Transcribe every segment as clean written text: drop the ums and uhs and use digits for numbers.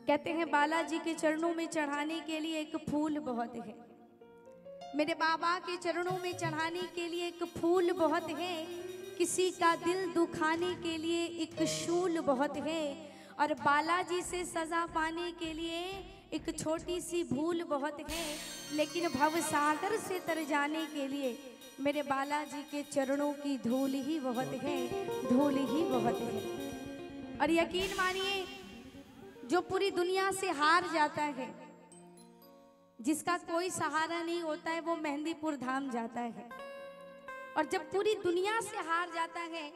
कहते हैं बालाजी के चरणों में चढ़ाने के लिए एक फूल बहुत है, मेरे बाबा के चरणों में चढ़ाने के लिए एक फूल बहुत है, किसी का दिल दुखाने के लिए एक शूल बहुत है, और बालाजी से सजा पाने के लिए एक छोटी सी भूल बहुत है, लेकिन भव सागर से तर जाने के लिए मेरे बालाजी के चरणों की धूल ही बहुत है, धूल ही बहुत है। और यकीन मानिए, जो पूरी दुनिया से हार जाता है, जिसका कोई सहारा नहीं होता है, वो मेहंदीपुर धाम जाता है। और जब पूरी दुनिया से हार जाता है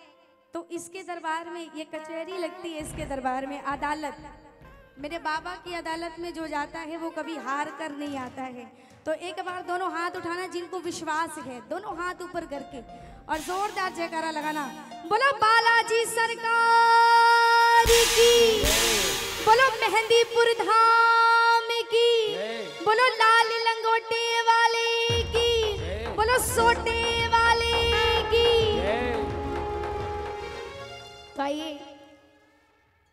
तो इसके दरबार में, ये कचहरी लगती है इसके दरबार में, अदालत, मेरे बाबा की अदालत में जो जाता है वो कभी हार कर नहीं आता है। तो एक बार दोनों हाथ उठाना जिनको विश्वास है, दोनों हाथ ऊपर करके और जोरदार जयकारा लगाना, बोलो बालाजी सरकार की, बोलो मेहंदीपुर धाम की, बोलो लाल लंगोटे वाले की, बोलो सोटे वाले की। तो आइए,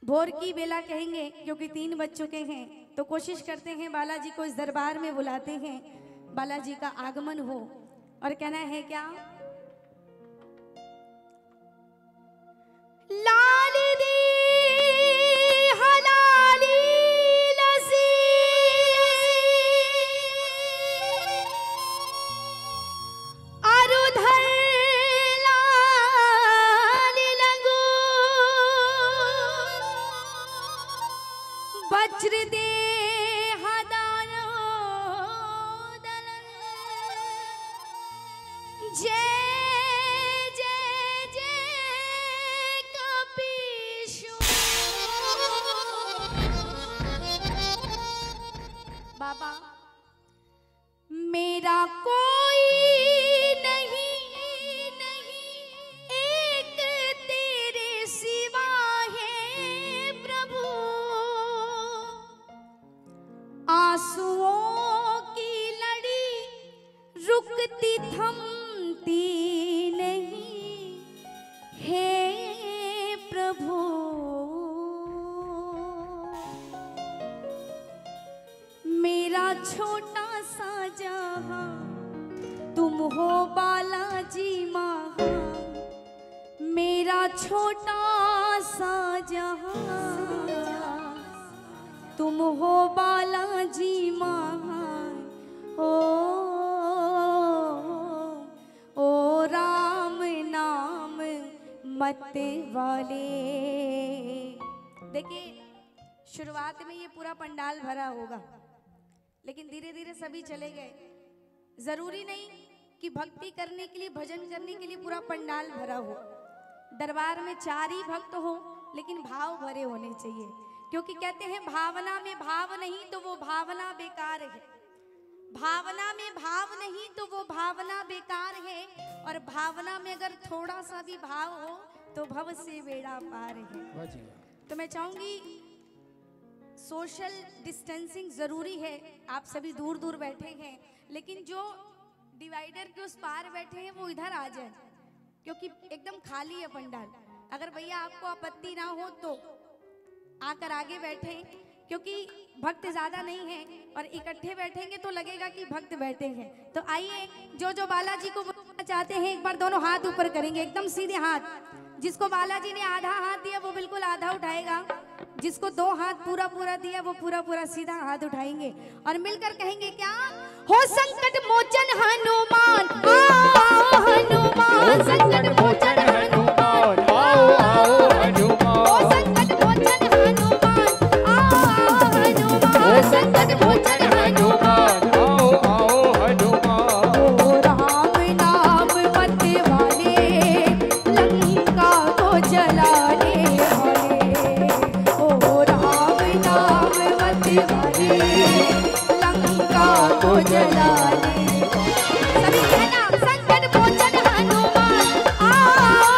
भोर की बेला कहेंगे क्योंकि 3 बज चुके हैं, तो कोशिश करते हैं बालाजी को इस दरबार में बुलाते हैं, बालाजी का आगमन हो। और कहना है क्या, लाल दी हलाली लसी, अरुधर लाल लंगू, वज्र दे हदानो दलन, जय जय जय कपीशु। बाबा मेरा कोई नहीं, एक तेरे सिवा है प्रभु, आंसुओं की लड़ी रुकती थमती नहीं, हे प्रभु मेरा छोटा सा जहां, तुम हो बालाजी महान, मेरा छोटा सा जहां, तुम हो बालाजी महान। ओ राम नाम मत वाले। देखिए, शुरुआत में ये पूरा पंडाल भरा होगा, लेकिन धीरे धीरे सभी चले गए। जरूरी नहीं कि भक्ति करने के लिए, भजन करने के लिए पूरा पंडाल भरा हो। दरबार में 4 ही भक्त हो, लेकिन भाव भरे होने चाहिए, क्योंकि कहते हैं भावना में भाव नहीं तो वो भावना बेकार है, भावना में भाव नहीं तो वो भावना बेकार है, और भावना में अगर थोड़ा सा भी भाव हो तो भव से बेड़ा पार है। तो मैं चाहूंगी, सोशल डिस्टेंसिंग जरूरी है, आप सभी दूर दूर बैठे हैं, लेकिन जो डिवाइडर के उस पार बैठे हैं वो इधर आ जाए, क्योंकि एकदम खाली है पंडाल। अगर भैया आपको आपत्ति ना हो तो आकर आगे बैठे, क्योंकि भक्त ज्यादा नहीं है, और इकट्ठे बैठेंगे तो लगेगा कि भक्त बैठे हैं। तो आइए, जो जो बालाजी को बुलाना चाहते हैं एक बार दोनों हाथ ऊपर करेंगे, एकदम सीधे हाथ। जिसको बालाजी ने आधा हाथ दिया वो बिल्कुल आधा उठाएगा, जिसको 2 हाथ पूरा पूरा दिया वो पूरा पूरा सीधा हाथ उठाएंगे, और मिलकर कहेंगे क्या, हो संकट मोचन हनुमान, आओ हनुमान, संकट मोचन हनुमान, आओ आओ हनुमान, हो संकट मोचन हनुमान, आओ हनुमान, हो संकट मोचन हनुमान, आओ आओ हनुमान। ओ राम नाम मत वाले, लंका को जलाने वाले, ओ राम नाम मत वाले, लंका को जलाने। सभी कहना, संकट मोचन हनुमान, आओ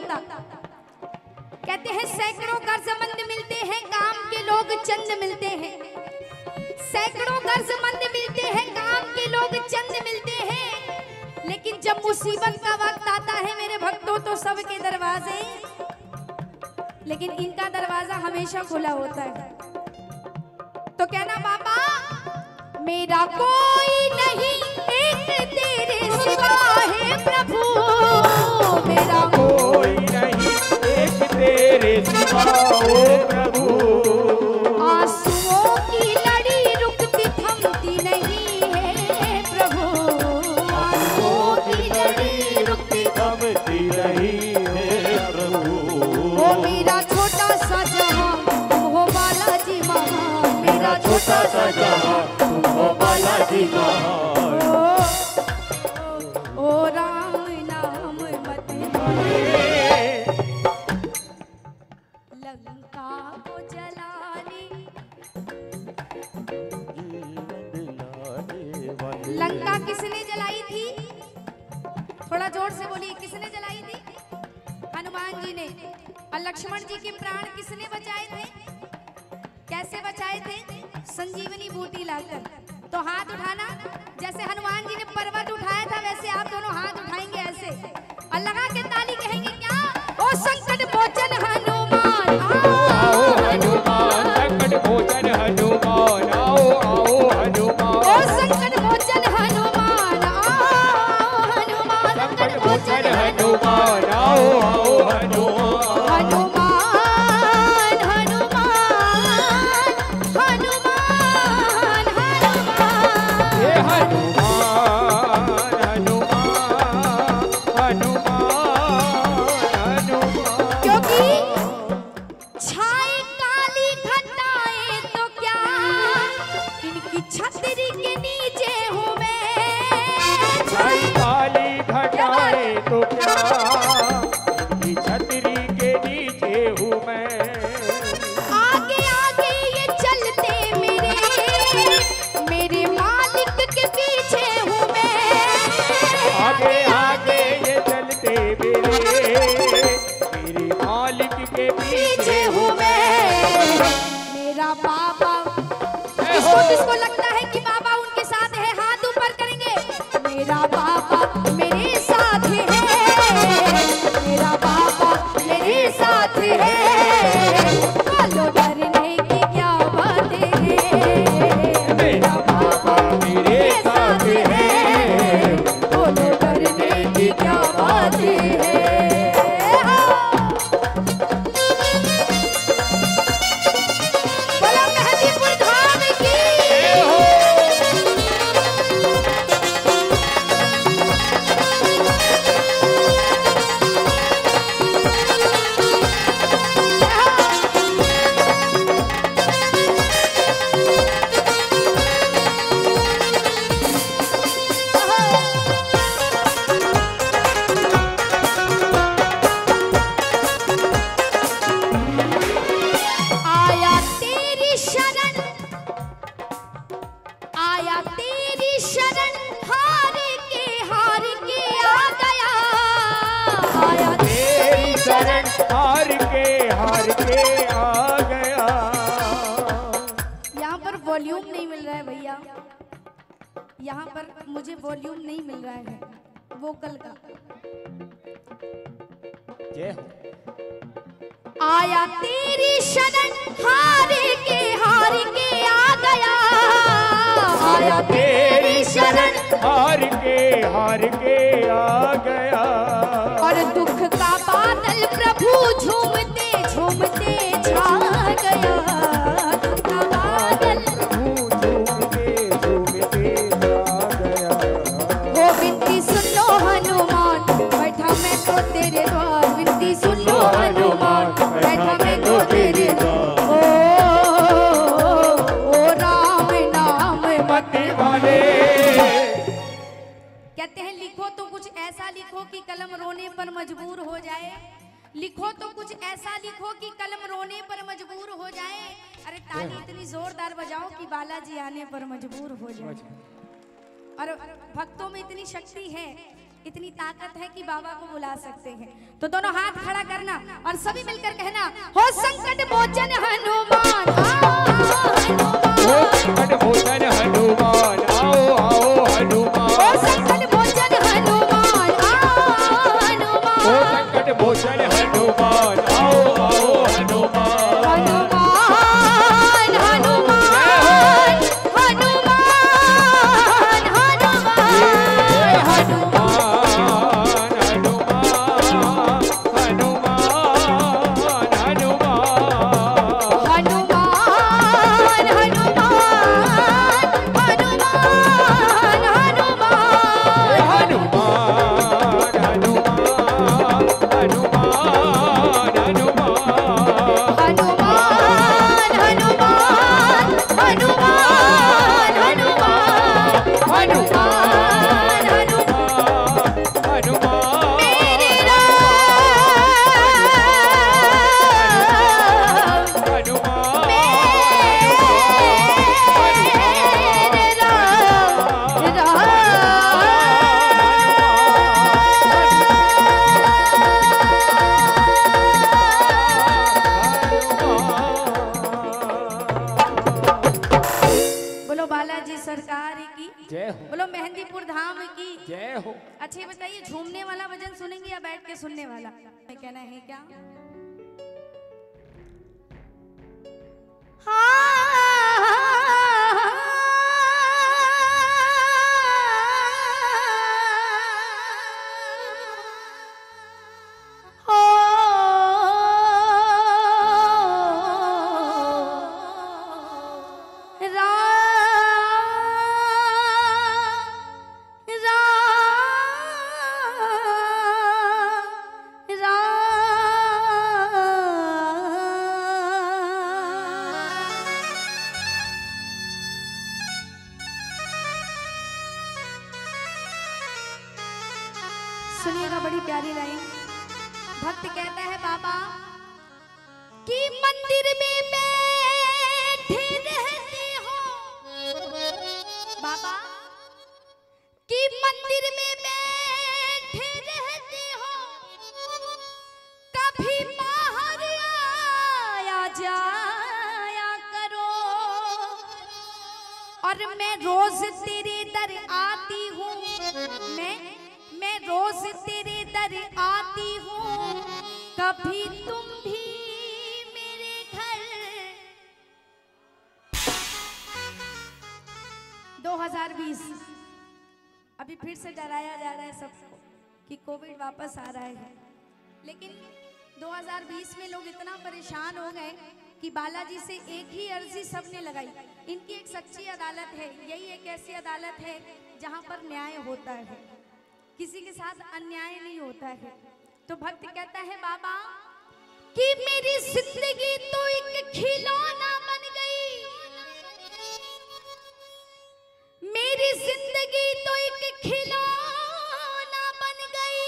होता। कहते हैं सैकड़ों गर्जमंद मिलते हैं, काम के लोग चंद मिलते हैं। सैकड़ों गर्जमंद मिलते हैं, काम के लोग चंद मिलते हैं, लेकिन जब मुसीबत का वक्त आता है मेरे भक्तों तो सबके दरवाजे, लेकिन इनका दरवाजा हमेशा खुला होता है। तो कहना बाबा मेरा कोई नहीं एक तेरे सिवा है प्रभु, मेरा कोई नहीं एक तेरे सिवा हो प्रभु। आंसुओं की लड़ी रुकती थमती नहीं है प्रभु, आंसुओं की लड़ी रुकती थमती नहीं है प्रभु। वो मेरा छोटा सा जहां तुम हो बालाजी महान, मेरा छोटा सा जहां तुम हो बालाजी महान। ओ राम नाम मत लंका को जलाने, लंका किसने जलाई थी? थोड़ा जोर से बोलिए, किसने जलाई थी? हनुमान जी ने। और लक्ष्मण जी के प्राण किसने बचाए थे? कैसे बचाए थे? संजीवनी बूटी लाकर। तो हाथ उठाना, जैसे हनुमान जी ने पर्वत उठाया था वैसे आप दोनों हाथ उठाएंगे ऐसे और लगा के ताली कहेंगे क्या? ओ संकट मोचन हनुमान आओ हनुमान, संकट मोचन हनुमान आओ आओ हनुमान। ओ संकट मोचन हनुमान आओ हनुमान, संकट मोचन हनुमान आओ आओ हनुमान। हनुमान हनुमान हनुमान हनुमान, हे हनुमान हनुमान हनुमान हनुमान। क्योंकि छाए काली घटाएं तो क्या इनकी छतरी के नीचे हूँ मैं, छाई काली घटाए तो क्या इनकी छतरी के नीचे हूँ मैं। आगे आगे ये चलते मेरे मेरे मालिक के पीछे हूँ मैं, आगे आगे ये चलते मेरे मालिक के पीछे हूँ मैं। मेरा बाबा जिसको लगता है कि बाबा उनके साथ है हाथ ऊपर करेंगे। मेरा बाबा मेरे साथ है, मेरा बाबा मेरे साथ है, बोलो डरने की क्या बात है, मेरा बाबा मेरे साथ है, बोलो डरने की क्या बात है। बोलो मेहंदीपुर धाम की। आया तेरी शरण, आया तेरी शरण, हार के आ गया, आया तेरी शरण हार के आ गया। यहाँ पर वॉल्यूम नहीं मिल रहा है भैया, यहाँ पर मुझे वॉल्यूम नहीं मिल रहा है वोकल का। जय हो। आया तेरी शरण, हार के आ गया, आया तेरी शरण हार के आ गया। और दुख का बादल प्रभु झूमते झूमते छा गया, दुख का बादल झूमते झूमते आ गया। वो विनती सुन लो हनुमान, बैठा मैं तो तेरे द्वार, विनती सुन लो हनुमान, बैठा मैं तो तेरे द्वार। ओ राम नाम मत वाले कहते हैं लिखो तो कुछ ऐसा लिखो कि कलम रोने पर मजबूर हो जाए, लिखो तो कुछ ऐसा लिखो कि कलम रोने पर मजबूर हो जाए। अरे ताली इतनी जोरदार बजाओ कि बालाजी आने पर मजबूर हो जाए। और भक्तों में इतनी शक्ति है इतनी ताकत है कि बाबा को बुला सकते हैं। तो दोनों हाथ खड़ा करना और सभी मिलकर कहना, हो संकट मोचन हनुमान, हो संकट मोचन हनुमान, आओ आओ हनुमान। हो संकट मोचन हनुमान, हनुमान। हो संकट मोचन हनुमान, आओ आओ हनुमान। हनुमान हनुमान हनुमान हनुमान बोलो मेहंदीपुर धाम की जय हो। अच्छा बताइए, झूमने वाला भजन सुनेंगे या बैठ के सुनने वाला? कहना है क्या? सुनिएगा, बड़ी प्यारी लाइन। भक्त कहता है बाबा कि मंदिर में बैठे रहते हो, बाबा कि मंदिर में बैठे रहते हो, कभी बाहर आया जाया करो, और मैं रोज तेरे दर आती हूँ, मैं रोज तेरे दर आती हूँ, कभी तुम भी मेरे घर। 2020 अभी फिर से डराया जा रहा है सबको कि कोविड वापस आ रहा है, लेकिन 2020 में लोग इतना परेशान हो गए कि बालाजी से एक ही अर्जी सबने लगाई। इनकी एक सच्ची अदालत है, यही एक ऐसी अदालत है जहाँ पर न्याय होता है, किसी के साथ अन्याय नहीं होता है। तो भक्त कहता है बाबा कि मेरी जिंदगी तो एक खिलौना बन गई, मेरी जिंदगी तो एक खिलौना बन गई,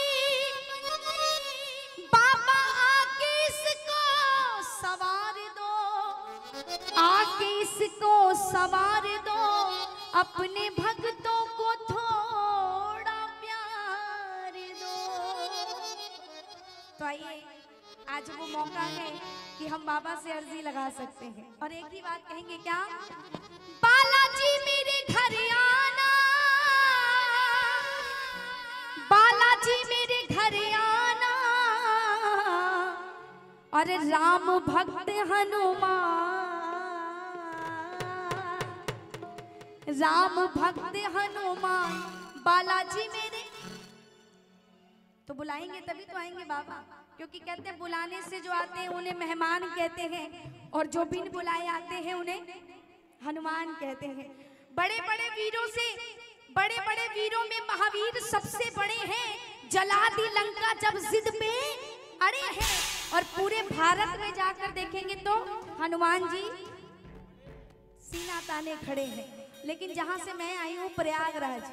बाबा आके इसको सवार दो, आके इसको सवार दो, अपने भक्तों को थोड़ा प्यार दो। तो आइए, आज वो मौका है कि हम बाबा से अर्जी लगा सकते हैं और एक ही बात कहेंगे, क्या? बालाजी मेरे घर आना, बालाजी मेरे घर आना, और राम भक्त हनुमान, राम भक्त हनुमान, बालाजी मेरे। तो बुलाएंगे तभी तो आएंगे बाबा, क्योंकि कहते हैं बुलाने से जो आते हैं उन्हें मेहमान कहते हैं, और जो बिन बुलाए आते हैं उन्हें हनुमान कहते हैं। बड़े बड़े वीरों से, बड़े बड़े वीरों में महावीर सबसे बड़े हैं, जला दी लंका जब जिद पे अड़े हैं। और पूरे भारत में जाकर देखेंगे तो हनुमान जी सीना ताने खड़े हैं। लेकिन जहां से मैं आई हूँ प्रयागराज,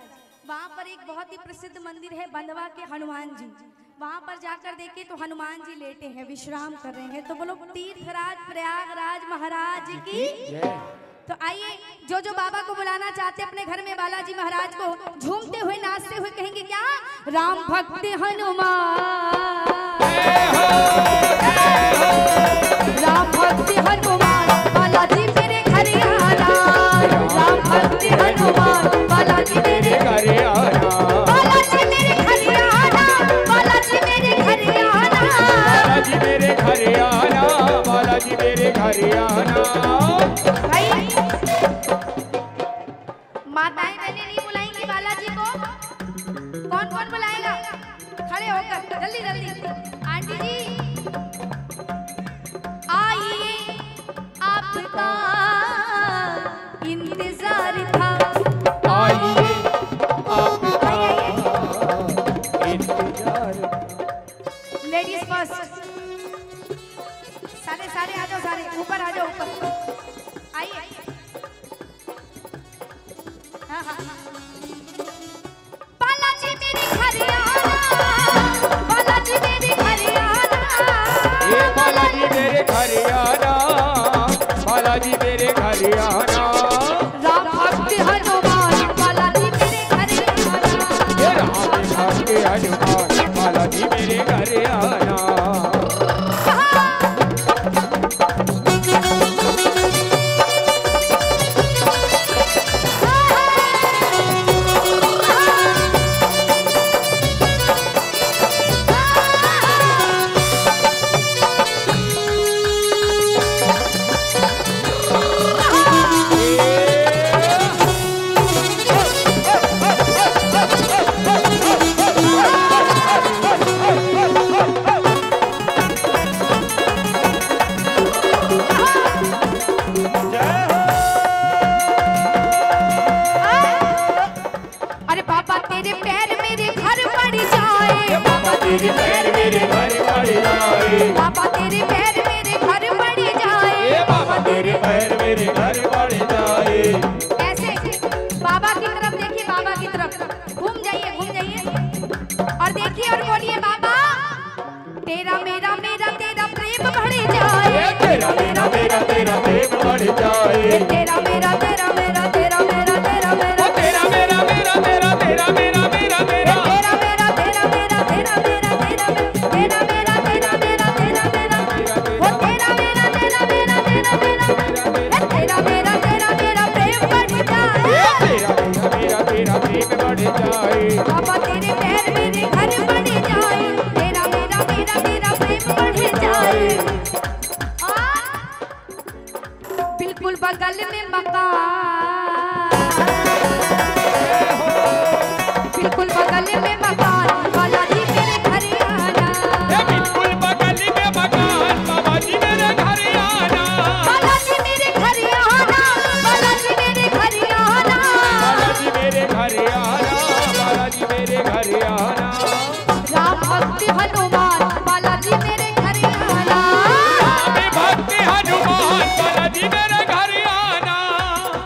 वहां पर एक बहुत ही प्रसिद्ध मंदिर है बंधवा के हनुमान जी, वहां पर जाकर देखे तो हनुमान जी लेटे हैं, विश्राम कर रहे हैं। तो बोलो तीर्थराज प्रयागराज महाराज की। तो आइए जो जो बाबा को बुलाना चाहते अपने घर में बालाजी महाराज को झूमते हुए नाचते हुए कहेंगे क्या? राम भक्त हनुमान, राम भक्त हनुमान बालाजी मेरे घर आना, राम भक्त हनुमान बालाजी मेरे घर आना, बालाजी मेरे घर आना, बालाजी मेरे घर आना, बालाजी मेरे घर आना, बालाजी मेरे घर आना। भाई माताएं बहनें नहीं बुलाएंगी बालाजी को? कौन कौन बुलाएगा? खड़े होकर जल्दी जल्दी। आंटी जी आइए, आपका इंतजार था। आइए आपका इंतजार। Ladies first. सारे सारे आ जाओ, सारे ऊपर आ जाओ, ऊपर आइए। हाँ हाँ बालाजी मेरे घर आना, बालाजी मेरे घर आना, ये बालाजी मेरे घर आना, बालाजी मेरे घर आना। राम भक्त हनुमान बालाजी मेरे घर आना, ये राम भक्त हनुमान बालाजी मेरे घर आना। अरे बाबा तेरे पैर मेरे घर पड़ जाए, बाबा तेरे पैर मेरे घर पड़ जाए, बाबा तेरे पैर मेरे घर पड़ जाए, ये बाबा तेरे पैर मेरे घर पड़ जाए। ऐसे बाबा की तरफ देखिए, बाबा की तरफ घूम जाइए और देखिए और बोलिए बाबा तेरा मेरा मेरा तेरा प्रेम बढ़ जाए, तेरा मेरा मेरा तेरा प्रेम बढ़ जाए, तेरा मेरा तेरा मेरा तेरा मेरा तेरा मेरा तेरा मेरा मेरा तेरा तेरा मेरा मेरा तेरा, तेरा मेरा तेरा मेरा तेरा मेरा तेरा तेरा मेरा तेरा मेरा तेरा मेरा वो तेरा मेरा तेरा मेरा तेरा मेरा तेरा मेरा तेरा मेरा प्रेम बढ़ जाए, तेरा मेरा तेरा प्रेम बढ़ जाए। बाबा तेरे पैर मेरे घर बढ़ जाए, तेरा मेरा मेरा तेरा प्रेम बढ़ जाए। और बिल्कुल बगल में मकान, बिल्कुल बगल में मकान बालाजी मेरे घर आना, बिल्कुल बगल में मकान बाबाजी मेरे घर आना, बालाजी मेरे घर आना, बालाजी मेरे घर आना, बालाजी मेरे घर आना, बालाजी मेरे घर आना। राम भक्त हनुमान बालाजी मेरे घर आना, राम भक्त हनुमान बालाजी मेरे घर आना।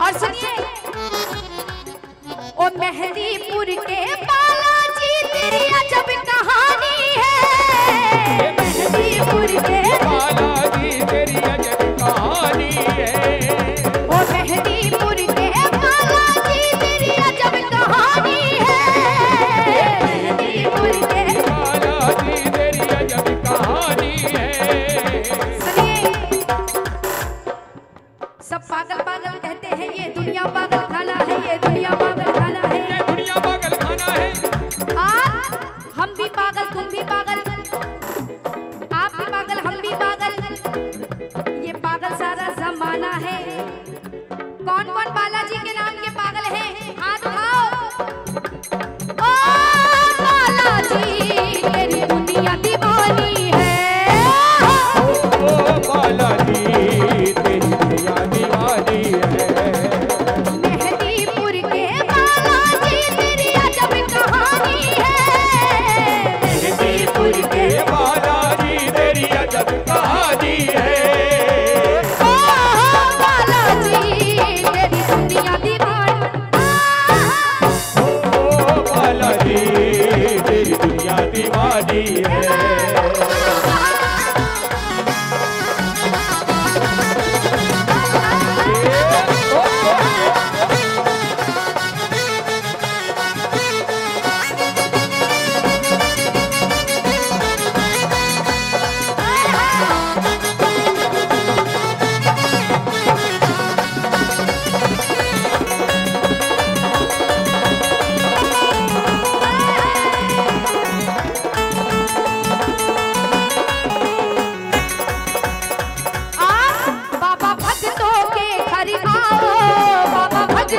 और सुनिए ओ मेहंदीपुर के बालाजी तेरी अजब कहानी है, मेहंदीपुर के बालाजी तेरी अजब कहानी है, ओ मेहंदीपुर के बालाजी तेरी अजब कहानी है, मेहंदीपुर के बालाजी तेरी अजब कहानी है। सुनिए सब पागल पागल कहते हैं ये दुनिया पागल खाना है, ये दुनिया पागल खाना है, ये दुनिया पागल खाना है। हम भी पागल तुम भी पागल, आप भी पागल हम भी पागल, ये पागल सारा जमाना है। कौन कौन बालाजी के नाम के पागल हैं? हाथ उठाओ। ओ बालाजी तेरी दुनिया दीवानी है, ओ बालाजी तेरी दुनिया दीवानी है, मेहंदीपुर के बालाजी तेरी अजब कहानी है, मेहंदीपुर के बालाजी तेरी अजब कहानी है। ओ बालाजी तेरी दुनिया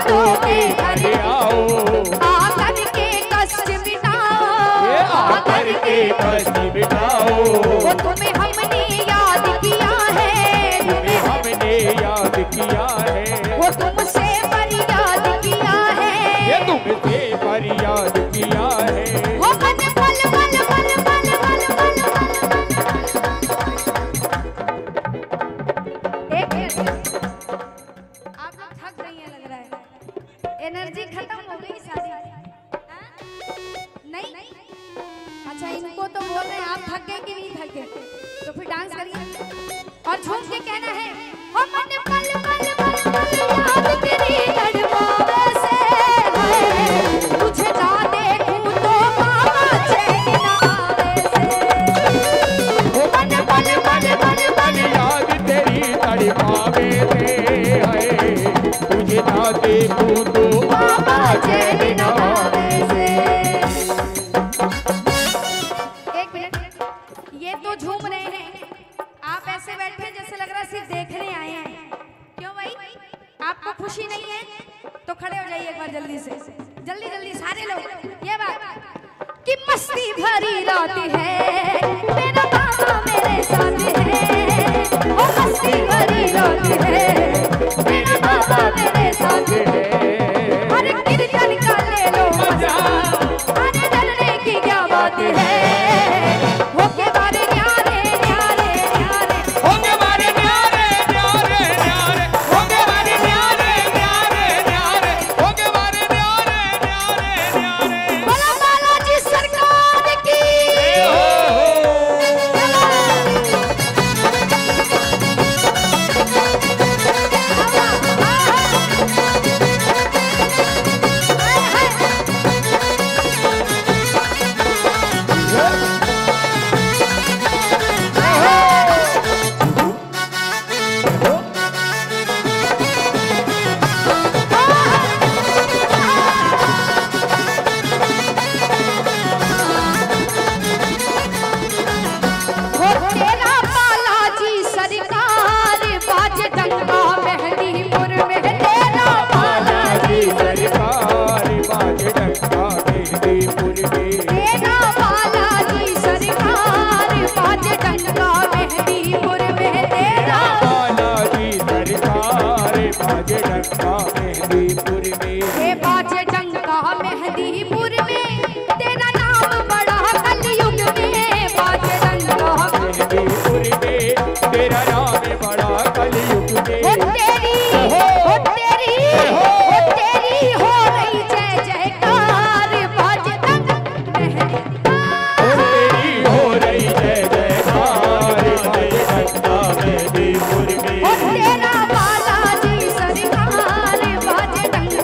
भक्तों के घर आओ, आकर के कष्ट मिटाओ, ये आकर के कष्ट मिटाओ। वो तुम्हें हमने याद किया है, तुम्हें हमने याद किया है, वो तुमसे फरियाद किया है, ये तुमसे फरियाद किया है। वो मन पल पल पल पल पल पल एक मिनट, आप लोग थक गई हैं लग रहा है, एनर्जी खत्म हो गई सारी। हाँ? नहीं अच्छा, इनको तो बोल रहे हैं आप थक गए कि नहीं थक गए, तो फिर डांस करिए और झूम के कहना है, ओ मन पल पल पल पल याद तेरी तड़पावे से है, तुझे ना देखूं तो बाबा चैन ना आवे से। ओ मन पल पल पल पल याद तेरी तड़पावे से है, तुझे ना देखूं तो बाबा चैन ना आवे से। एक मिनट, ये तो झूम रहे हैं, आप ऐसे बैठे जैसे लग रहा है सिर्फ देखने आए हैं। क्यों भाई, आपको खुशी नहीं है तो खड़े हो जाइए एक बार जल्दी से, जल्दी जल्दी सारे लोग। ये बात कि मस्ती भरी रात है, मेरा बाबा मेरे साथ है, ओ मस्ती भरी रात है, मेरा बाबा मेरे साथ है। अरे कीर्तन का ले लो मजा, अरे डरने की क्या बात है, हो के बारे न्यारे न्यारे न्यारे, हो के बारे न्यारे न्यारे न्यारे, हो के बारे न्यारे न्यारे न्यारे, हो के बारे न्यारे न्यारे न्यारे। बोला बालाजी सरकार की। वो तेरा बालाजी सरकार, बाज डंका मेहंदीपुर में, तेरा बालाजी सरकार बाज डंका मेहंदीपुर में, तेरा बालाजी सरकार, बाज डंका मेहंदीपुर में, तेरा बालाजी सरकार बाज डंका मेहंदीपुर में, हे बाज डंका मेहंदीपुर में, तेरा नाम बड़ा कलयुग में, बाज डंका मेहंदीपुर में तेरा नाम बड़ा कलयुग हो में। तेरी हो तेरी हो तेरी हो रही जय जयकार, बाज डंका ओ तेरी हो रही जय जयकार बाज डंका मेहंदीपुर हो में, तेरा बालाजी सरकार, बाज डंका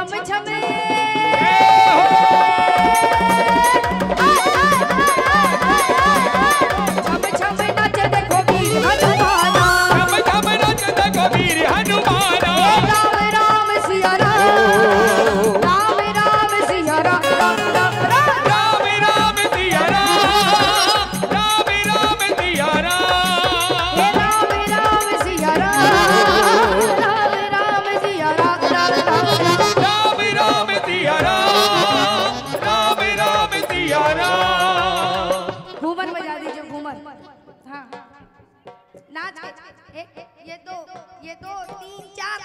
छम छम छम छम नाच देखो वीर हनुमाना छम छम नाच देखो वीर हनुमाना राम राम सिया राम राम राम सिया राम राम राम राम राम राम सिया राम राम राम सिया राम हे राम राम सिया राम राम राम सिया राम राम राम राम राम सिया राम राम राम सिया राम घूमर बजा दीजिए घूमर हाँ नाच के ये दो तीन चार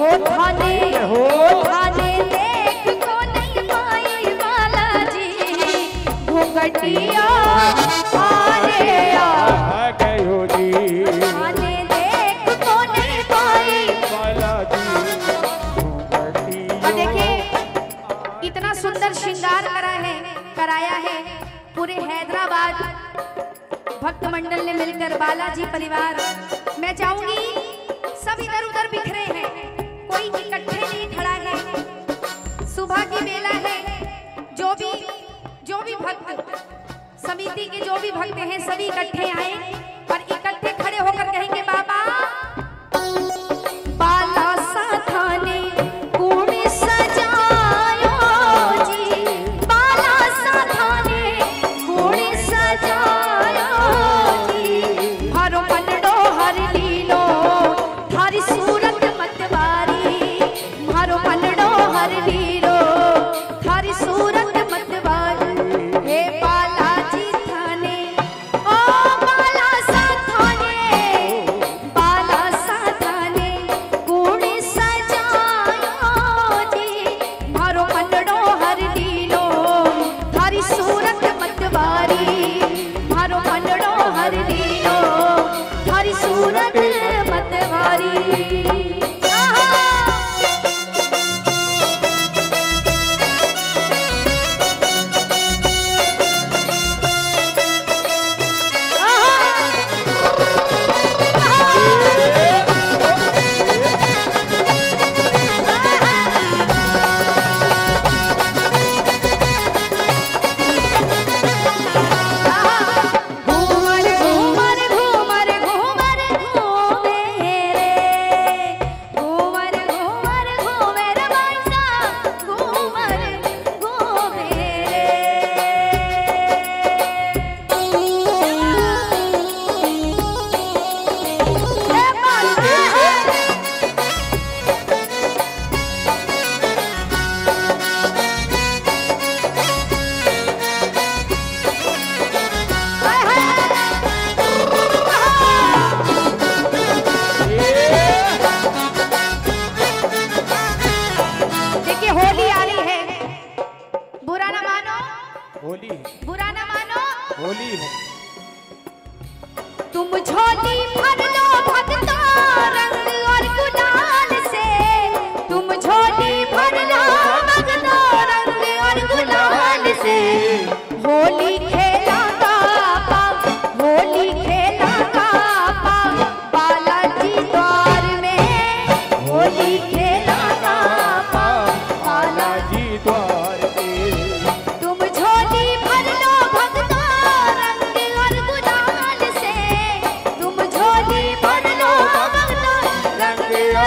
जय हो घुंघटिया आने आ गयो जी आने देख तो नहीं पाई। बाला जी और देखिए इतना सुंदर श्रृंगार कराया है पूरे हैदराबाद भक्त मंडल ने मिलकर, बालाजी परिवार। मैं चाहूंगी सब इधर उधर बिखरे हैं, कोई इकट्ठे नहीं खड़ा है। सुबह की बेला है, जो भी भक्त समिति के जो भी भक्त हैं सभी इकट्ठे आए और इकट्ठे खड़े होकर कहेंगे बाबा बाला साथाने गुण सजायो जी, बाला साथाने गुण सजायो जी। हरो पलड़ो हर लीलो थारी सूरत मतवारी, हरो पलड़ो हर लीलो थारी सूरत मतवारी। हे बालाजी थाने ओ बाला साथाने, बाला साथाने गुण सजायो जी। हरो पलड़ो हर लीलो थारी सूरत मतवारी, हरो पलड़ो हर लीलो थारी सूरत मतवारी। घूमर घूमर घूमर घूमर घूमे रे,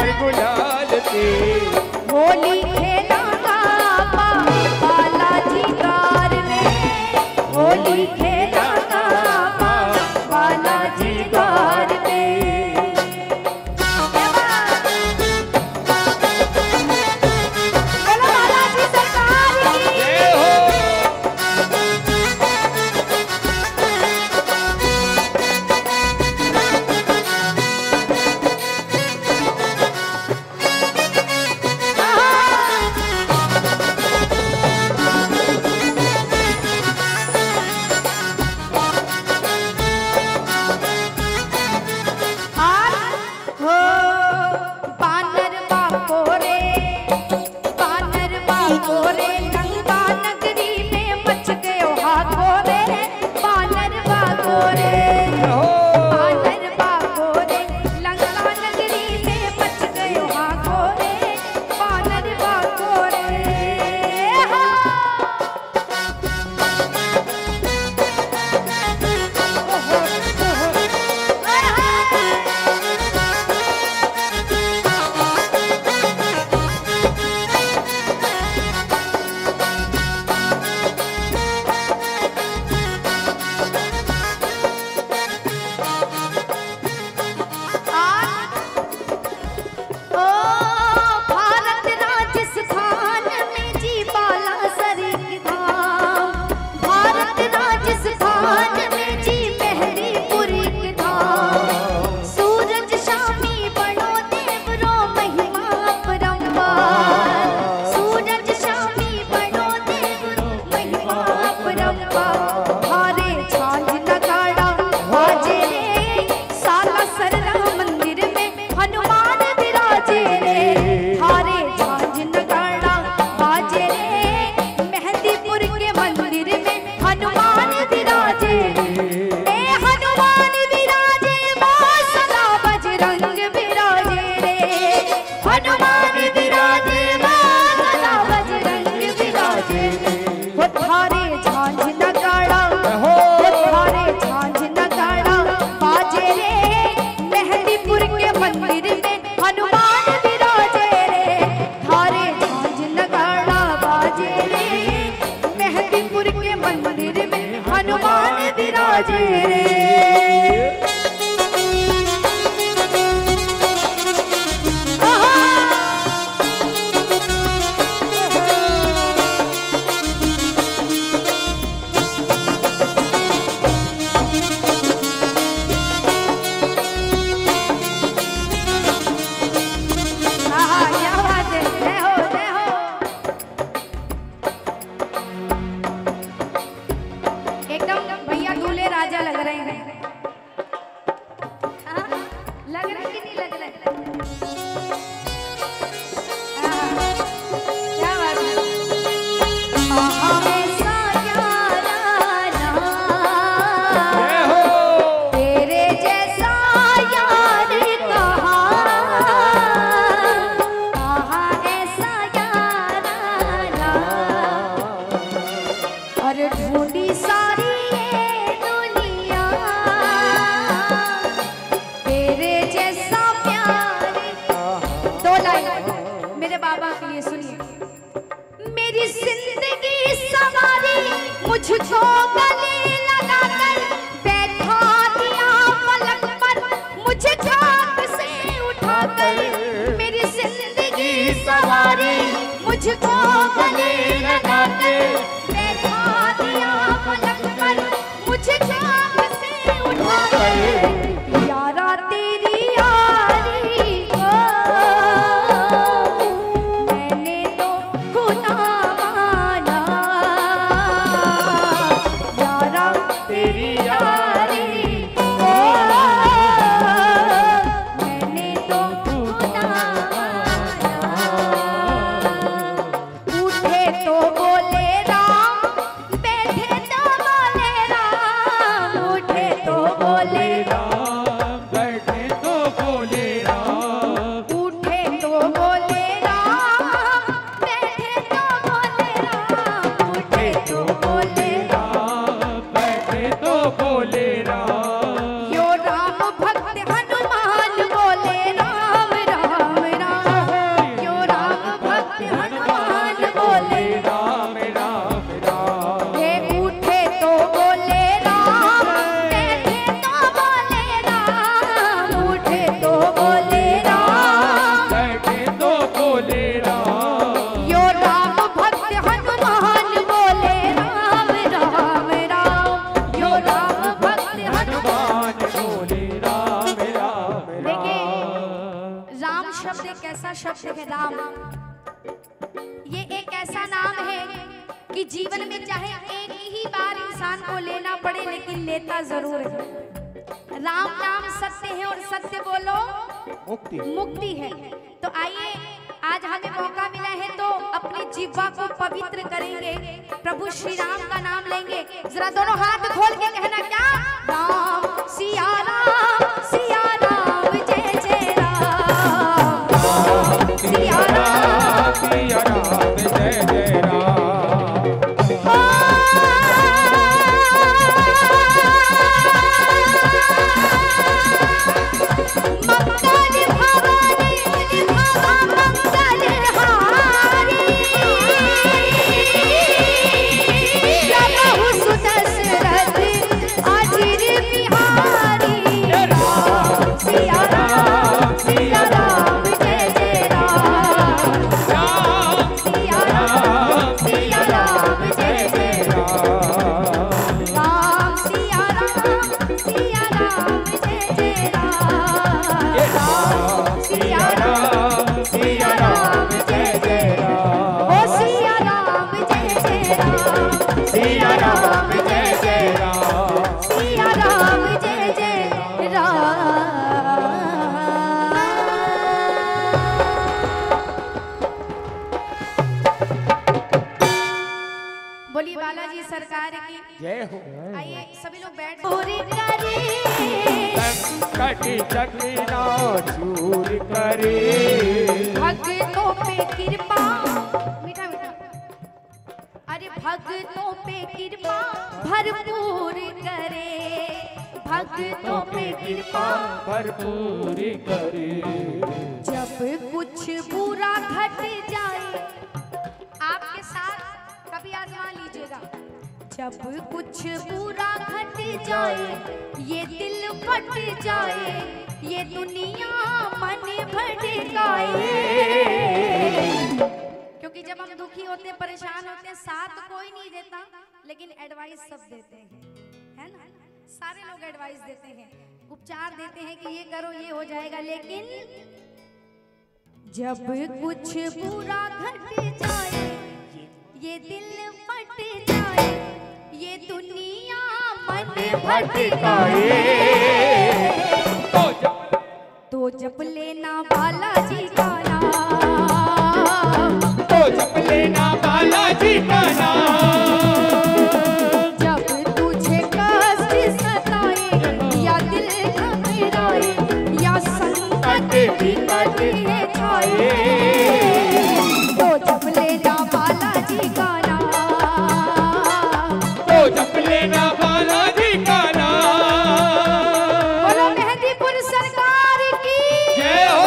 और गुलाल से होली खेलांगा बालाजी द्वार में, होली खेलांगा बालाजी द्वार में। बोलो बालाजी सरकार की। जय हो। हो बानर बापो रे, बानर बापो रे, लंका नगरी में मच गयो हाथो रे, बानर बापो रे, बानर बापो रे, लंका नगरी में मच गयो हाथो रे, बानर बापो रे। ओ भारत राजस्थान में जी बाला सरी धाम, भारत राजस्थान में जी मेहरीपुरी की धाम, सूरज शामी बड़ो देवरो महिमा अपरंपार, सूरज शामी बड़ो देवरो महिमा अपरंपार। हारे झांझ नगाड़ा बाजे रे, साला सररा मंदिर में हनुमान विराजे रे, हारे झांझ नगाड़ा बाजे रे, मेहंदीपुर के मंदिर में हनुमान विराजे रे, हनुमान विराजे सदा बजरंग विराजे रे, हनुमान विराजे सदा बजरंग विराजे रे। वो थारे झांझ नगाड़ा, वो थारे झांझ नगाड़ा बाजे रे, मेहंदीपुर के मंदिर में हनुमान विराजे रे, थारे झांझ नगाड़ा बाजे रे, मेहंदीपुर के मंदिर में हनुमान विराजे रे। क्या बात है, जय हो जय हो। एकदम भैया दूल्हे राजा लग रहे हैं। हाँ, लग रहे कि नहीं लग रहे? हाँ, क्या बात है। ऐसा यारा ना, जय हो। तेरे जैसा यार कहाँ ऐसा याराना, और ढूंढी सारी ये दुनिया, तेरे जैसा प्यार। दो लाइन मेरे बाबा के लिए सुनिए। मेरी जिंदगी सवारी मुझको गले लगाकर, बैठा दिया पलक पर मुझे खाक से उठाकर, मेरी जिंदगी सवारी मुझको गले लगाकर, बैठा दिया पलक पर मुझे खाक से उठाकर। यारा तेरी यारी को मैंने तो खुदा माना, यारा तेरी यारी को मैंने तो खुदा माना। उठे तो बोले राम शब्द एक ऐसा शब्द है राम, ये एक ऐसा नाम है कि जीवन में चाहे एक ही बार इंसान को लेना पड़े लेकिन लेता जरूर है। राम नाम सत्य है और सत्य बोलो मुक्ति है। तो आइए आज हमें मौका मिला है तो अपनी जिह्वा को पवित्र करेंगे, प्रभु श्री राम का नाम लेंगे। जरा दोनों हाथ खोल के कहना क्या, राम सिया राम जय जय राम, सिया राम जय जय राम। बोलिए बालाजी सरकार की जय हो। आइए सभी लोग बैठ चकीना चूर करे, भक्तों पे कृपा, मीठा मीठा, अरे भक्तों पे कृपा भरपूर करे, भक्तों पे कृपा भरपूर करे। जब कुछ बुरा घट जाए, आपके साथ कभी आजमा लीजिएगा, जब कुछ बुरा घट जाए, ये दिल फट जाए, ये दुनिया मन भटकाए। क्योंकि जब हम दुखी होते हैं, परेशान होते हैं, साथ कोई नहीं देता लेकिन एडवाइस सब देते हैं, है ना? सारे लोग एडवाइस देते हैं, उपचार देते हैं कि ये करो ये हो जाएगा, लेकिन जब कुछ बुरा घट जाए, ये दिल फट जाए, ये दुनिया मन भटकाए, तो जप लेना बालाजी का नाम, तो जप लेना बालाजी का नाम। जब तुझे कष्ट सताए या दिल घबराए या संकट विकट है छाए, तो जप लेना बालाजी का नाम, तो जप लेना बालाजी का नाम। बोलो मेहंदीपुर सरकार की जय हो।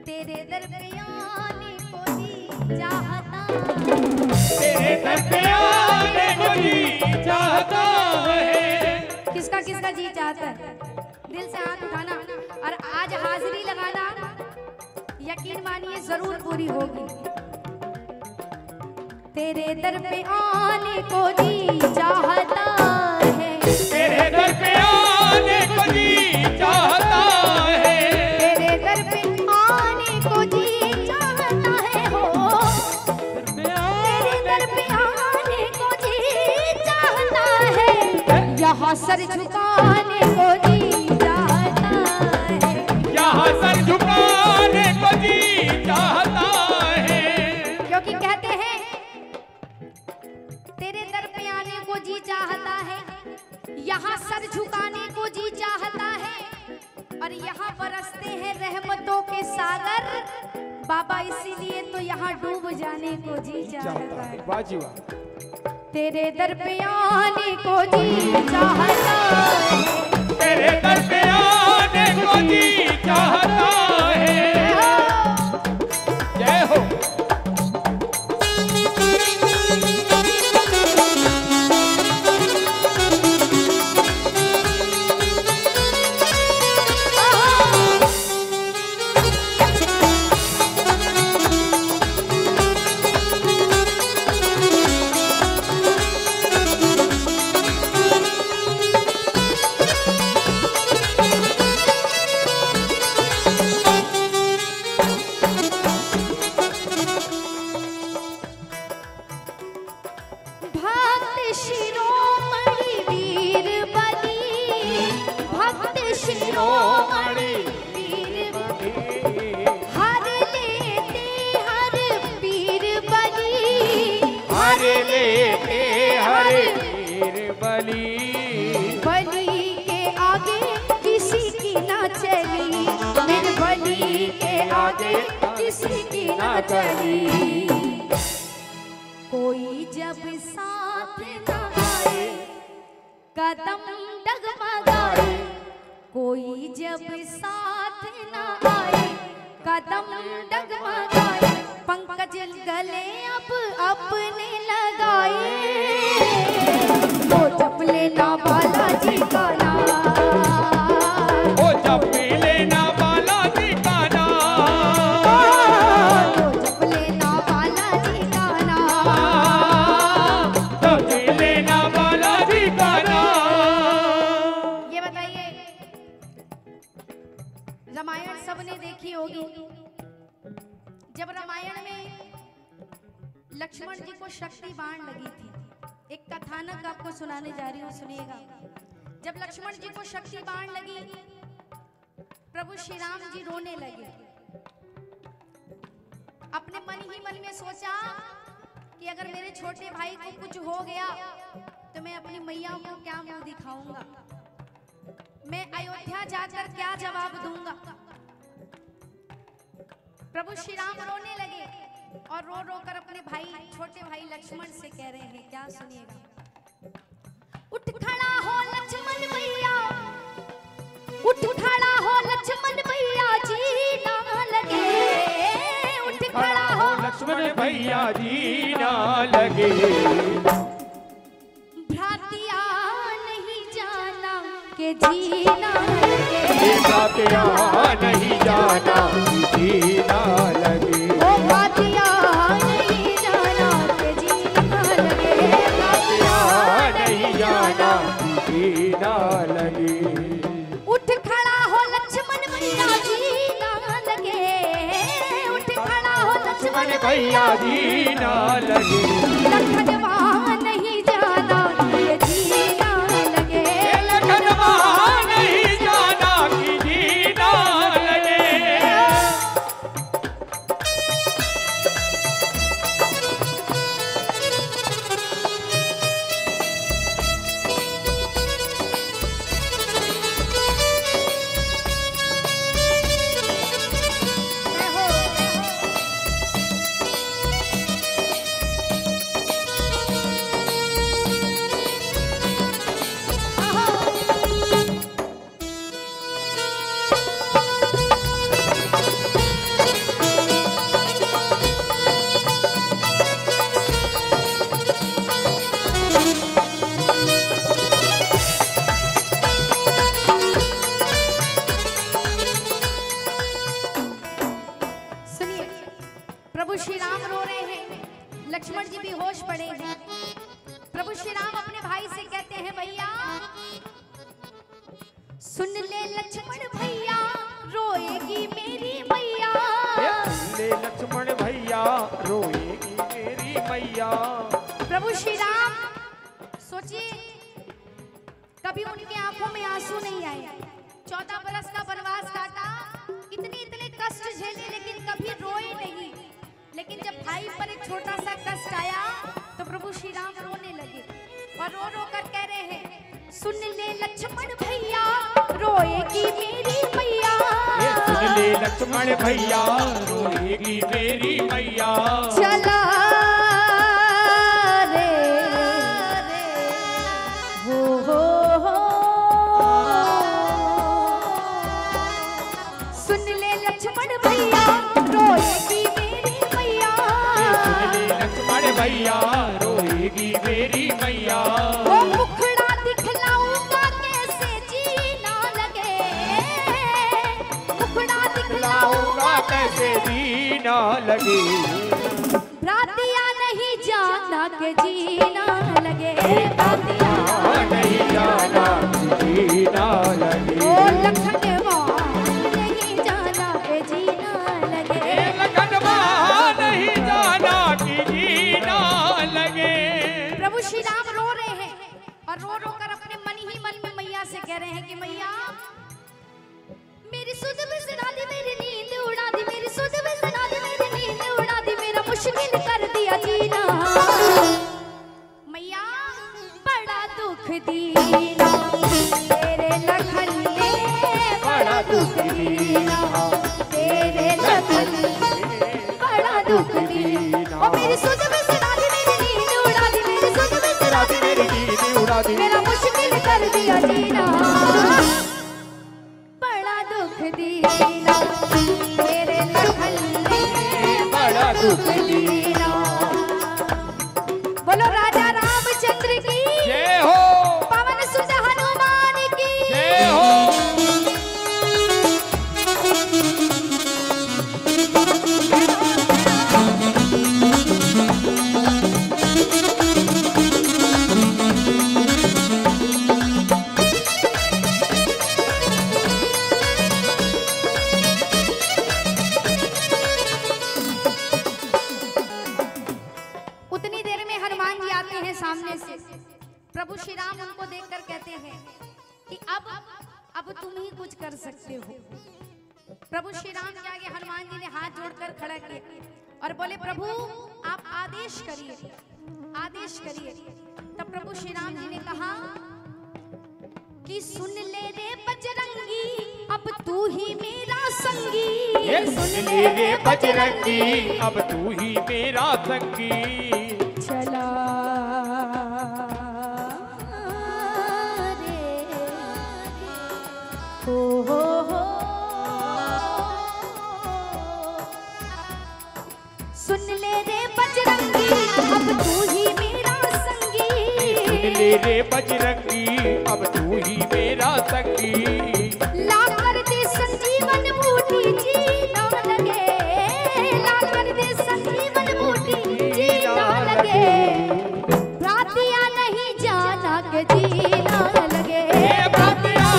तेरे दर पे आने को जी चाहता, तेरे दर पे आने को जी चाहता है। किसका किसका जी चाहता है? दिल से हाथ उठाना और आज हाजिरी लगाना, यकीन मानिए जरूर पूरी होगी। तेरे दर पे आने को जी चाहता है, तेरे दर पे आने को जी चाहता है, तेरे दर पे आने को जी चाहता है हो, तेरे दर पे आने को जी चाहता है, यहाँ सर झुकाने को जी चाहता है, यहाँ सर झुकाने को जी चाहता है। क्योंकि कहते हैं तेरे दर पे आने को जी चाहता है, यहाँ सर झुकाने को जी चाहता है, और यहाँ बरसते हैं रहमतों के सागर बाबा, इसीलिए तो यहाँ डूब जाने को जी चाहता है। बाजी वाह। तेरे दर पे आने को जी चाहता है, तेरे दर पे आने को जी चाहता शिरोमणि वीर हर लेते हर वीर बलि, हर लेते हर वीर बलि, बलि के आगे किसी की ना चली, मेरे बलि के आगे किसी की ना चली। कोई जब साथ न आए कदम डगमगाए, कोई जब साथ न आए कदम डगमगाए, पंकज गले अब अपने लगाए, वो जप लेना बालाजी का नाम, ओ जप लेना बालाजी का नाम, वो जप लेना बालाजी का नाम, जप लेना बालाजी का नाम। ये बताइए, रामायण सबने देखी होगी। जब रामायण में लक्ष्मण जी को शक्ति बाण लगी थी, एक कथानक आपको सुनाने जा रही हूँ, सुनिएगा। जब लक्ष्मण जी को शक्ति बाण लगी, प्रभु श्री राम जी रोने लगे। अपने मन ही मन में सोचा कि अगर मेरे छोटे भाई को कुछ हो गया तो मैं अपनी मैया को क्या मुंह दिखाऊंगा, मैं अयोध्या जाकर क्या जवाब दूंगा। प्रभु श्री राम रोने लगे और रो रो कर अपने भाई, छोटे भाई लक्ष्मण से कह रहे हैं, क्या सुनिएगा। उठ खड़ा हो लक्ष्मण भैया, उठ खड़ा हो लक्ष्मण भैया जी ना लगे, उठ खड़ा हो लक्ष्मण भैया जी ना लगे, भ्रातिया नहीं जाना के जी ना लगे, भ्रातिया नहीं जाना जी ना लगे, ओ भ्रातिया नहीं जाना के जी ना लगे, भ्रातिया नहीं जाना जी ना लगे। उठ खड़ा हो लक्ष्मण भैया जी ना लगे, उठ खड़ा हो लक्ष्मण भैया जी ना लगे, लखनवा नहीं जाना ये जी ना लगे, लखनवा नहीं जाना कि जी ना लगे। सुनिए, प्रभु श्री राम रो रहे हैं, लक्ष्मण जी भी होश पड़े हैं। प्रभु श्री राम अपने भाई से कहते हैं, भैया सुन ले लक्ष्मण भैया, रोएगी मेरी मैया, ले लक्ष्मण भैया रोएगी मेरी मैया। प्रभु श्री राम सोचिए, कभी उनकी आंखों में आंसू नहीं आए, 14 बरस का वनवास काटा, इतने कष्ट झेले, लेकिन कभी रोए नहीं। लेकिन जब भाई पर एक छोटा सा कष्ट आया तो प्रभु श्री राम रोने लगे और रो रो कर कह रहे हैं, सुन ले लक्ष्मण भैया, रोएगी मेरी मैया, सुन ले लक्ष्मण भैया रोएगी मेरी मैया। चला रे हो सुन ले लक्ष्मण भैया, रोएगी मेरी मैया, सुन ले लक्ष्मण भैया रोएगी मेरी मैया। वो मुखड़ा दिखलाऊंगा कैसे जीना लगे, मुखड़ा दिखलाऊंगा कैसे जीना लगे, भ्रातिया नहीं जाना के जीना लगे, भ्रातिया नहीं जाना जीना लगे, ओ लखनवा नहीं जाना के जीना लगे, लखनवा नहीं जाना कि जीना लगे। प्रभु श्री राम रो रहे हैं और रो रो कर अपने मन ही मन में मैया से कह रहे हैं कि मैया मेरी सुध बिसरा दी, मेरी नींद उड़ा दी, मेरी सुध बिसरा दी, मेरी नींद उड़ा दी, मेरा मुश्किल कर दिया जीना। मैया बड़ा दुख दीना, तेरे लखन ने बड़ा दुख दीना, तेरे लखन बड़ा दुख दीना। ओ मेरी सुध बिसरा दी, मेरी नींद उड़ा दी, मेरी सुध बिसरा दी, मेरी नींद उड़ा दी, मेरा मुश्किल कर दिया जीना। बड़ा दुख दीना, तेरे लखन ने बड़ा दुख दीना। बोलो राजा रामचंद्र की जय हो, पवन सुत हनुमान की जय हो। उतनी देर में हनुमान जी आते हैं सामने से। प्रभु श्री राम उनको देखकर कहते हैं कि अब तुम ही कुछ कर सकते हो। प्रभु श्री राम के आगे हनुमान जी ने हाथ जोड़कर खड़ा किया और बोले प्रभु आप आदेश करिए, आदेश करिए। तब प्रभु श्री राम जी ने कहा कि सुन ले रे बजरंगी, अब तू ही मेरा संगी। ये सुन ले रे बजरंगी, अब तू ही मेरा संगी। चला रे हो सुन ले रे बजरंगी, अब तू ही मेरा संगी। सुन ले रे बजरंगी, अब तू ही मेरा संगी। ला कर दे संजीवन बूटी जीना लगे, ला कर दे संजीवन बूटी जीना लगे। प्रातिया नहीं जाना के जीना लगे, प्रातिया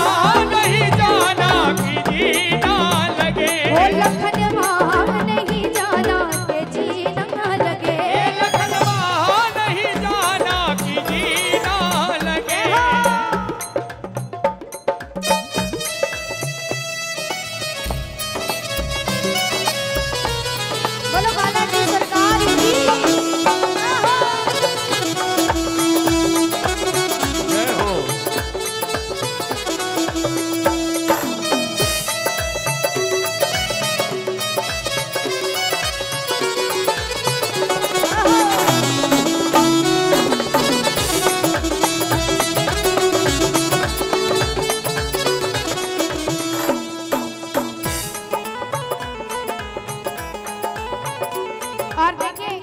नहीं जाना कि जीना लगे। ओ लखन नहीं जाना के जीना लगे, लखन नहीं जाना कि जीना लगे। बोलो बालाजी सरकार की जय हो। और देखिए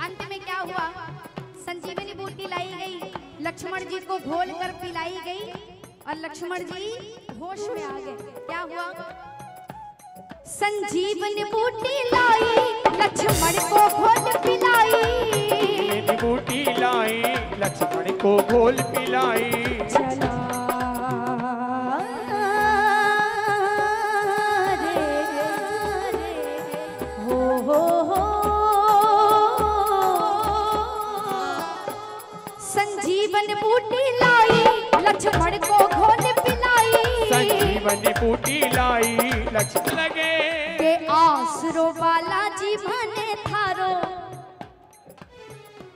अंत में क्या हुआ, संजीवनी बूटी लाई गई, लक्ष्मण जी को घोल कर पिलाई गई और लक्ष्मण जी होश में आ गए। क्या हुआ, संजीवनी बूटी लाई, लक्ष्मण को घोल पिलाई। बूटी लाई, लक्ष्मण को घोल पिलाई। चला हो संजीवन बूटी लाई, लक्ष्मण को घोल पिलाई। संजीवन बूटी लाई, लक्ष्मण लगे के आसरो बालाजी भने थारो।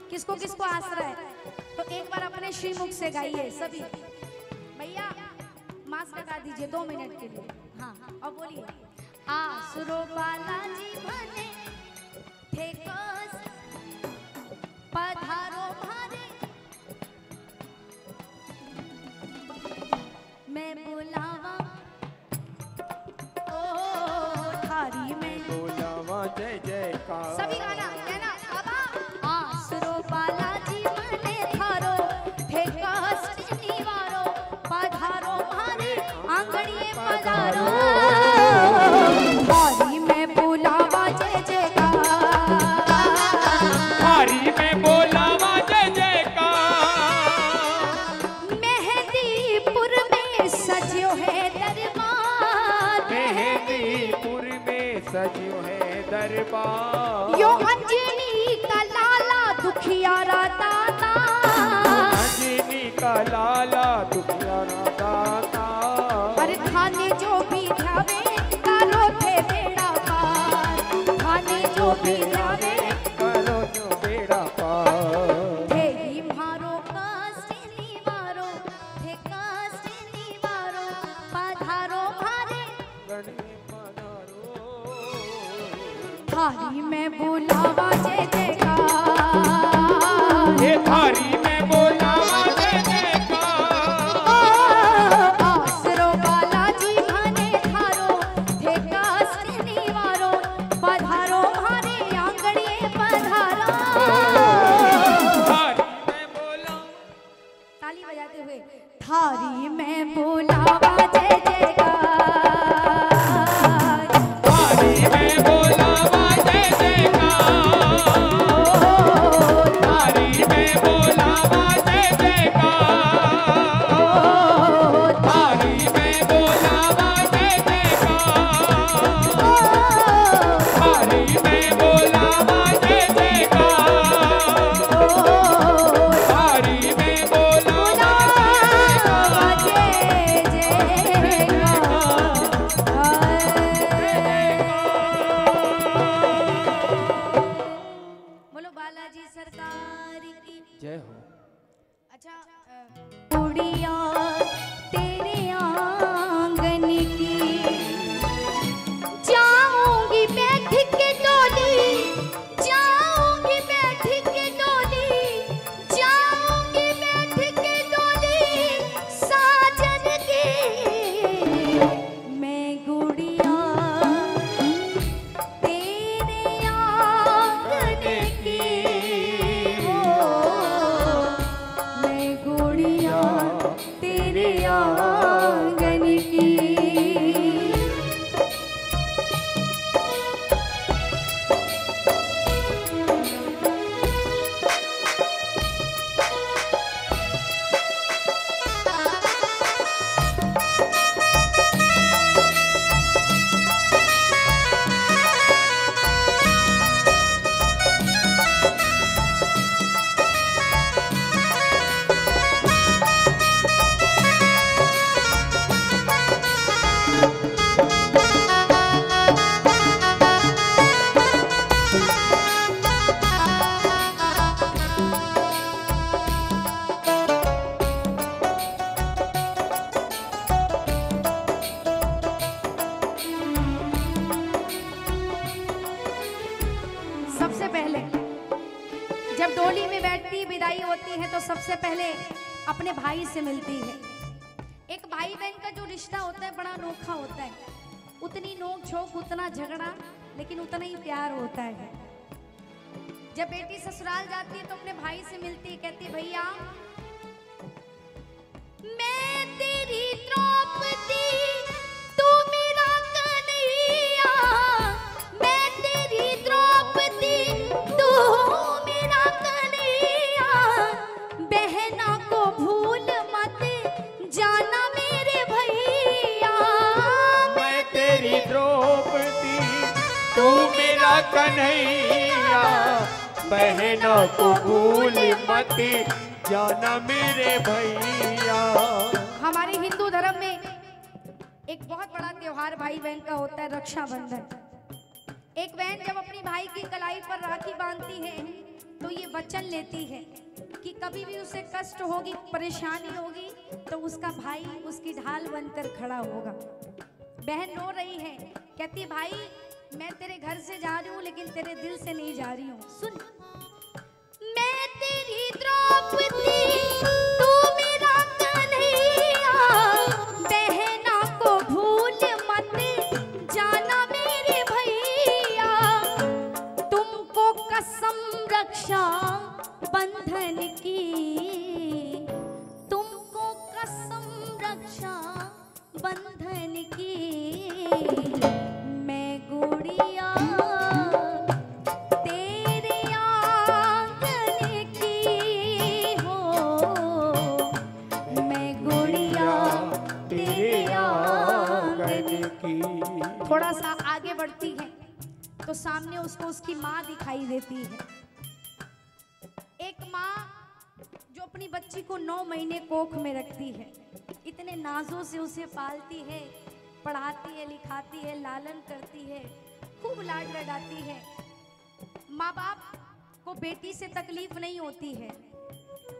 किसको किसको आसरा है तो एक बार अपने श्रीमुख से गाइए सभी। भैया मास्क लगा दीजिए 2 मिनट के लिए। हाँ और बोलिए आसरो बालाजी भने थे कस पधारो भारे। मैं बुलावा ओ थारी में बोलावा जय जयकार। सभी गाना कहना बाबा आसरो बालाजी मने थारो थे कष्ट निवारो पधारो मारे आंगणिए पधारो। थारी में बुलावा जय जयकार, थारी में बोलावा जय जयकार। मेहंदीपुर में सजो है दरबार, मेहंदीपुर में सजो है दरबार। यो अंजनी का लाला दुखियारा दाता, अंजनी का लाला दुखियारा दाता। हर खाने जो भी जावे करो थे बेड़ा पार, थाने जो भी जावे करो जो बेड़ा पार। थे ही मारो कष्ट निवारो, थे कष्ट निवारो, पधारो मारे गणेश पधारो। थारी में बुलावा जय जयकार, ये थारी में बोलावा जय जयकार। आसरो बालाजी भने थारो, थे कष्ट निवारो, पधारो मारे आंगड़िए पधारो। थारी में बोला, ताली बजाते हुए थारी में बुलावा जय जयकार, थारी में बोलावा जय जयकार। थारी में बोलावा जय जयकार। थारी में बोलावा जय जयकार। थारी में बोलावा जय जयकार। थारी में बोलावा बोलो बालाजी सरकार की जय हो। अच्छा गुड़िया तेरे आंगन की जाऊंगी बैठ के डोली, जाऊंगी बैठ के डोली, जाऊंगी बैठ के डोली साजन के। मैं गुड़िया तेरे आंगन की हो, मैं गुड़िया तेरे आंगन की। सबसे पहले जब डोली में बैठती विदाई होती है तो सबसे पहले अपने भाई से मिलती है। एक भाई बहन का जो रिश्ता होता है बड़ा अनोखा होता है, उतनी नोक झोंक, उतना झगड़ा, लेकिन उतना ही प्यार होता है। जब बेटी ससुराल जाती है तो अपने भाई से मिलती है, कहती है भैया मैं तेरी द्रौपदी, तू मेरा कन्हैया, मैं तेरी द्रौपदी, तू मेरा कन्हैया, बहना को भूल मत जाना मेरे भैया। मैं तेरी द्रौपदी, तू मेरा कन्हैया, बहनों को भूल मत जाना मेरे भैया। हमारे हिंदू धर्म में एक बहुत बड़ा त्योहार भाई बहन का होता है, रक्षाबंधन। एक बहन जब अपनी भाई की कलाई पर राखी बांधती है तो ये वचन लेती है कि कभी भी उसे कष्ट होगी, परेशानी होगी तो उसका भाई उसकी ढाल बनकर खड़ा होगा। बहन रो रही है, कहती भाई मैं तेरे घर से जा रही हूँ लेकिन तेरे दिल से नहीं जा रही हूँ। सुन, मैं तेरी द्रौपदी, तू मेरा कन्हैया, बहना को भूल मत जाना मेरे भैया, तुमको कसम रक्षा बंधन की, तुमको कसम रक्षा बंधन की, मैं गुड़िया तेरे आंगन की हो, मैं गुड़िया तेरे आंगन की। थोड़ा सा आगे बढ़ती है तो सामने उसको उसकी माँ दिखाई देती है। एक माँ जो अपनी बच्ची को 9 महीने कोख में रखती है, इतने नाजों से उसे पालती है, पढ़ाती है, लिखाती है, लालन करती है, खूब लाड लडाती है। माँ बाप को बेटी से तकलीफ नहीं होती है,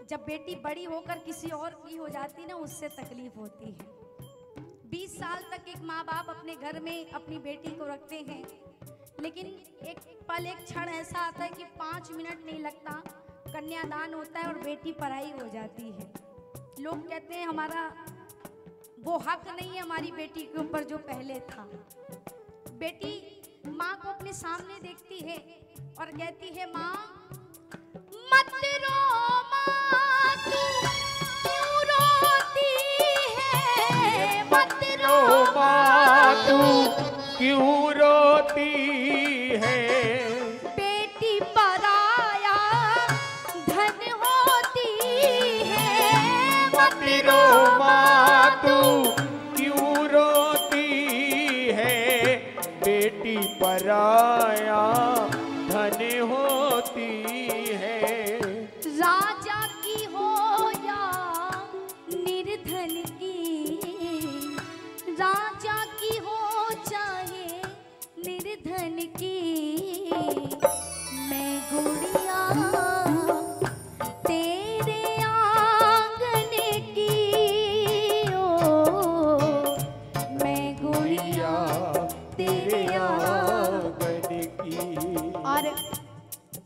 जब बेटी बड़ी होकर किसी और की हो जाती ना, उससे तकलीफ होती है। 20 साल तक एक माँ बाप अपने घर में अपनी बेटी को रखते हैं, लेकिन एक पल, एक क्षण ऐसा आता है कि 5 मिनट नहीं लगता, कन्यादान होता है और बेटी पराई हो जाती है। लोग कहते हैं हमारा वो हक नहीं है हमारी बेटी के ऊपर जो पहले था। बेटी माँ को अपने सामने देखती है और कहती है, माँ मत रो माँ, तू क्यों रोती है, मत रो माँ तू क्यों रोती है, बेटी पराया धन होती है, मत रो माँ तू क्यों रोती है, बेटी पराया धन होती है। राजा की हो या निर्धन की, राजा की हो चाहे निर्धन की, मैं गुड़िया तेरे आंगन की, ओ मैं गुड़िया तेरे आंगन की। और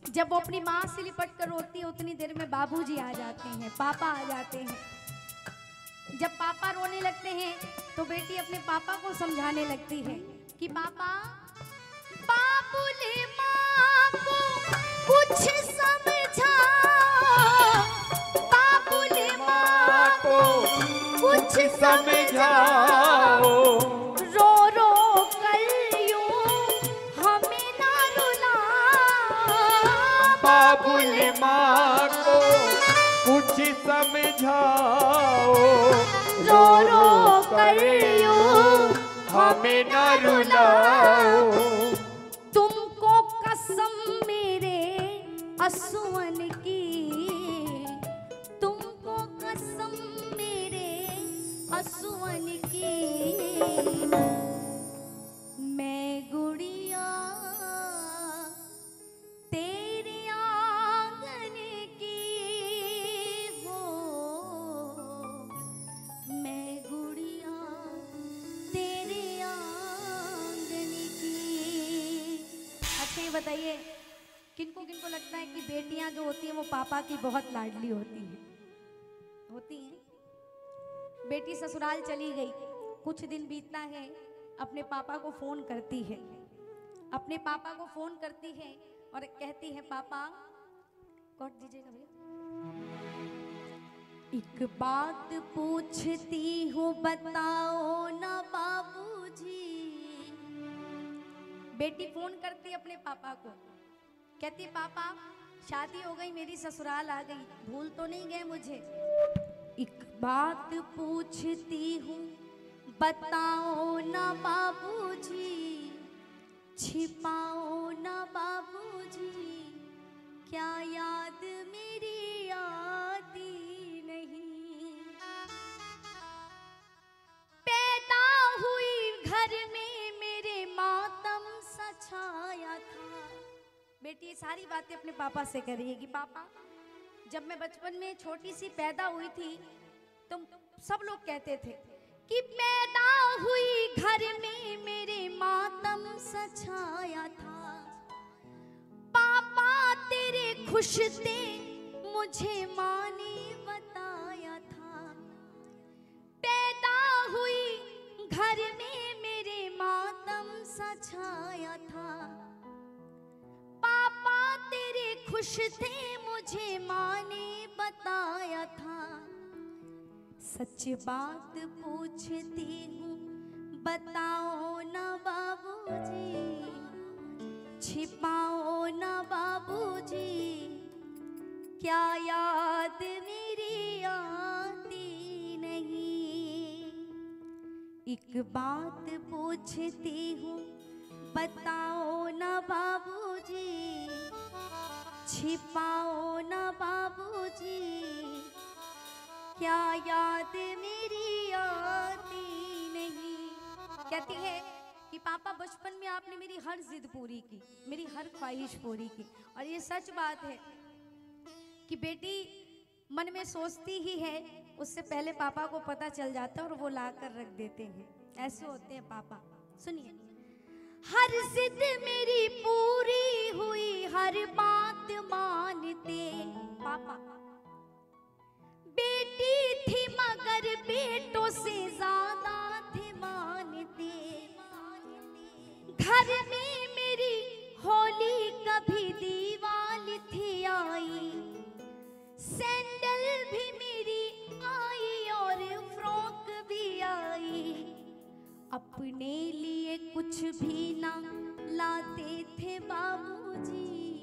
जब वो अपनी माँ से लिपट कर रोती है, उतनी देर में बाबूजी आ जाते हैं, पापा आ जाते हैं। जब पापा रोने लगते हैं तो बेटी अपने पापा को समझाने लगती है कि पापा, बाबुले माँ को कुछ समझा, बाबुले माँ को कुछ समझाओ, रो रो कर यूं हमें ना रुलाओ, बाबुल माँ को कुछ समझाओ, रो रो कर यूं हमें न रुलाओ। तुमको कसम मेरे असुवन की, तुमको कसम मेरे असुवन की, मैं गुड़िया तेरे आंगन की हो, मैं गुड़िया तेरे आंगन की। अच्छा ये बताइए, किनको किनको लगता है कि बेटियां जो होती हैं वो पापा की बहुत लाडली होती हैं? होती हैं। बेटी ससुराल चली गई, कुछ दिन बीतता है, अपने पापा को फोन करती है, अपने पापा को फोन करती है और कहती है, पापा कट दीजिएगा भैया, एक बात पूछती हूँ बताओ ना बाबूजी। बेटी फोन करती है अपने पापा को, कहती है, पापा शादी हो गई मेरी, ससुराल आ गई, भूल तो नहीं गए मुझे? एक बात पूछती हूँ बताओ ना बाबूजी, छिपाओ ना बाबूजी, क्या याद मेरी आती नहीं? पैदा हुई घर में मेरे मातम सा छाया था। बेटी ये सारी बातें अपने पापा से कर रही है कि पापा, जब मैं बचपन में छोटी सी पैदा हुई थी तो सब लोग कहते थे कि पैदा हुई घर में मेरे मातम सा छाया था। पापा तेरे खुश थे मुझे माँ ने बताया था। पैदा हुई घर में मेरे मातम सा छाया था। पापा तेरे खुश थे मुझे माँ ने बताया था। सच बात पूछती हूँ बताओ ना बाबूजी, छिपाओ ना बाबूजी, क्या याद मेरी आती नहीं? एक बात पूछती हूँ बताओ ना बाबूजी, छिपाओ ना बाबूजी, क्या याद मेरी आती नहीं? कहती है कि पापा बचपन में आपने मेरी हर जिद पूरी की, मेरी हर ख्वाहिश पूरी की। और ये सच बात है कि बेटी मन में सोचती ही है, उससे पहले पापा को पता चल जाता है और वो ला कर रख देते हैं। ऐसे होते हैं पापा। सुनिए, हर जिद मेरी पूरी हुई, हर बात मानते पापा। बेटी थी मगर बेटों से ज्यादा थे मानते। घर में मेरी होली कभी दीवाली थी आई, सैंडल भी मेरी आई और फ्रॉक भी आई। अपने लिए कुछ भी ना लाते थे बाबूजी,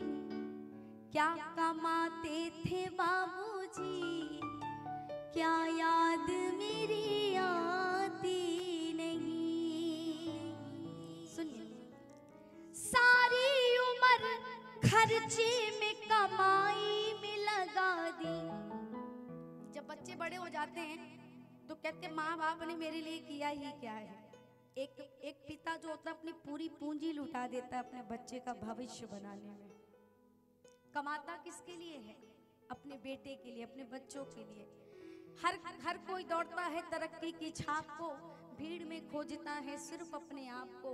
क्या कमाते थे बाबूजी, क्या याद मेरी आती नहीं। सुनिए, सारी उम्र खर्चे में कमाई में लगा दी। जब बच्चे बड़े हो जाते हैं तो कहते माँ बाप ने मेरे लिए किया ही क्या है। एक पिता जो होता है अपनी पूरी पूंजी लुटा देता है अपने बच्चे का भविष्य बनाने में। कमाता किसके लिए है? अपने बेटे के लिए, अपने बच्चों के लिए। हर कोई दौड़ता है तरक्की की छाप को, भीड़ में खोजता है सिर्फ अपने आप को।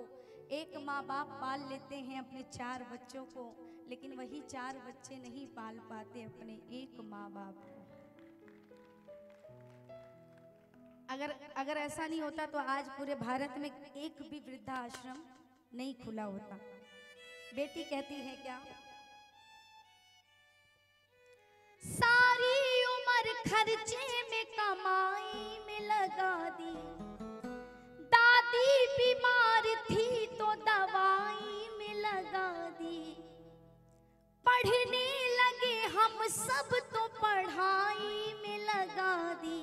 एक माँ बाप पाल लेते हैं अपने 4 बच्चों को, लेकिन वही 4 बच्चे नहीं पाल पाते अपने एक माँ बाप को। अगर ऐसा नहीं होता तो आज पूरे भारत में एक भी वृद्धाश्रम नहीं खुला होता। बेटी कहती है क्या? सारी उम्र खर्चे में कमाई में लगा दी, दादी बीमार थी तो दवाई में लगा दी। पढ़ने लगे हम सब तो पढ़ाई में लगा दी,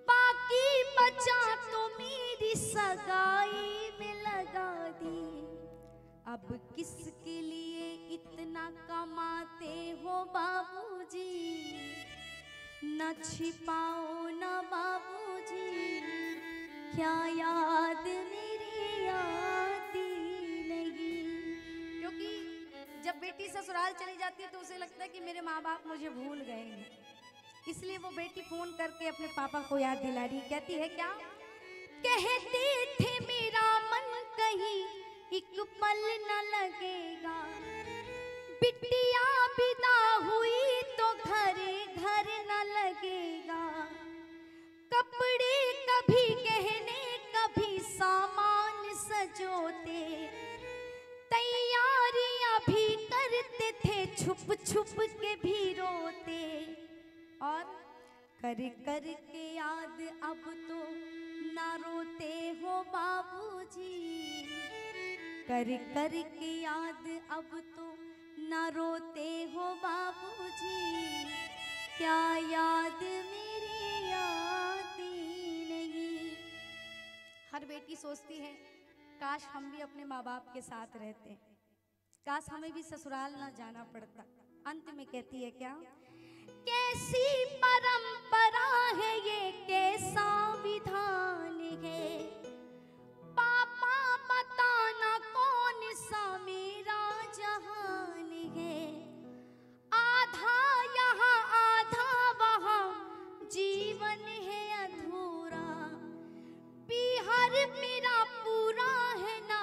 बाकी बचा तो मेरी सगाई में लगा दी। अब किसके लिए इतना कमाते हो बाबूजी, न छिपाओ न बाबूजी, क्या याद मेरी आती नहीं। क्योंकि जब बेटी ससुराल चली जाती है तो उसे लगता है कि मेरे माँ बाप मुझे भूल गए हैं, इसलिए वो बेटी फोन करके अपने पापा को याद दिला रही। कहती है क्या? कहते थे मेरा मन कहीं एक पल न लगेगा, बिटिया विदा हुई तो घरे घर न लगेगा। कपड़े कभी गहने कभी सामान सजोते, तैयारियां भी करते थे छुप छुप के भी रोते। और कर कर के याद अब तो ना रोते हो बाबूजी, कर कर के याद अब तो ना रोते हो बाबूजी, क्या याद मेरी आती नहीं। हर बेटी सोचती है काश हम भी अपने माँ बाप के साथ रहते, काश हमें भी ससुराल ना जाना पड़ता। अंत में कहती है क्या? कैसी परंपरा है ये, कैसा विधान है, पापा बताना कौन सा मेरा जहान है। आधा यहाँ आधा वहाँ जीवन है अधूरा, बिहार मेरा पूरा है ना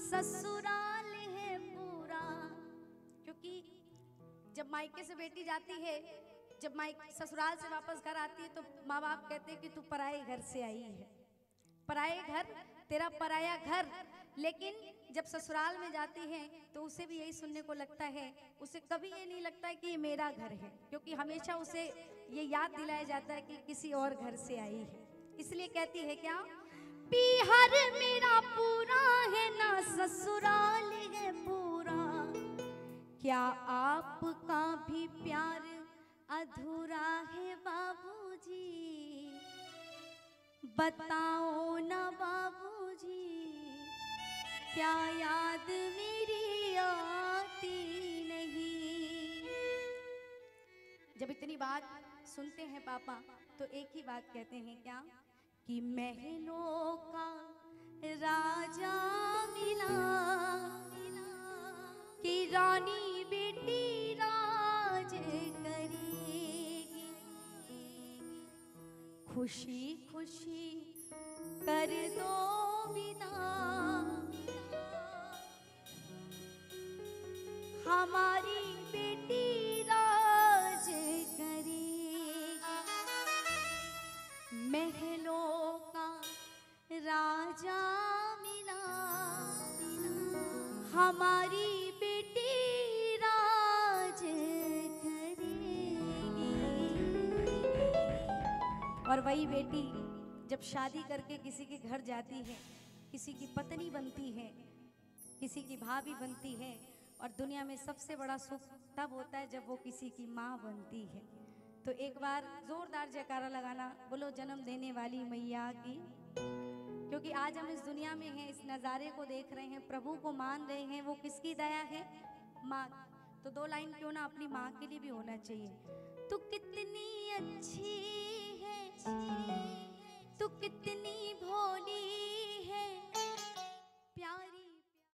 ससुराल है पूरा। क्योंकि जब मायके से बेटी जाती है, जब मायके ससुराल से वापस घर आती है तो माँ बाप कहते हैं कि तू पराए घर से आई है, पराए घर तेरा पराया घर। लेकिन जब ससुराल में जाती है तो उसे भी यही सुनने को लगता है, उसे कभी ये नहीं लगता है कि ये मेरा घर है, क्योंकि हमेशा उसे ये याद दिलाया जाता है कि किसी और घर से आई है। इसलिए कहती है क्या? बिहार मेरा पूरा है ना ससुराल है पूरा, क्या आपका भी प्यार अधूरा है बाबूजी, बताओ ना बाबूजी, क्या याद मेरी आती नहीं। जब इतनी बात सुनते हैं पापा तो एक ही बात कहते हैं क्या? कि महलों का खुशी खुशी कर दो बिना हमारी बेटी राज करेगी, महलों का राजा मिला हमारी बेटी राज करेगी। और वही बेटी जब शादी करके किसी के घर जाती है, किसी की पत्नी बनती है, किसी की भाभी बनती है, और दुनिया में सबसे बड़ा सुख तब होता है जब वो किसी की माँ बनती है। तो एक बार जोरदार जयकारा लगाना, बोलो जन्म देने वाली मैया की। क्योंकि आज हम इस दुनिया में हैं, इस नज़ारे को देख रहे हैं, प्रभु को मान रहे हैं, वो किसकी दया है? माँ। तो दो लाइन क्यों ना अपनी माँ के लिए भी होना चाहिए। तू कितनी अच्छी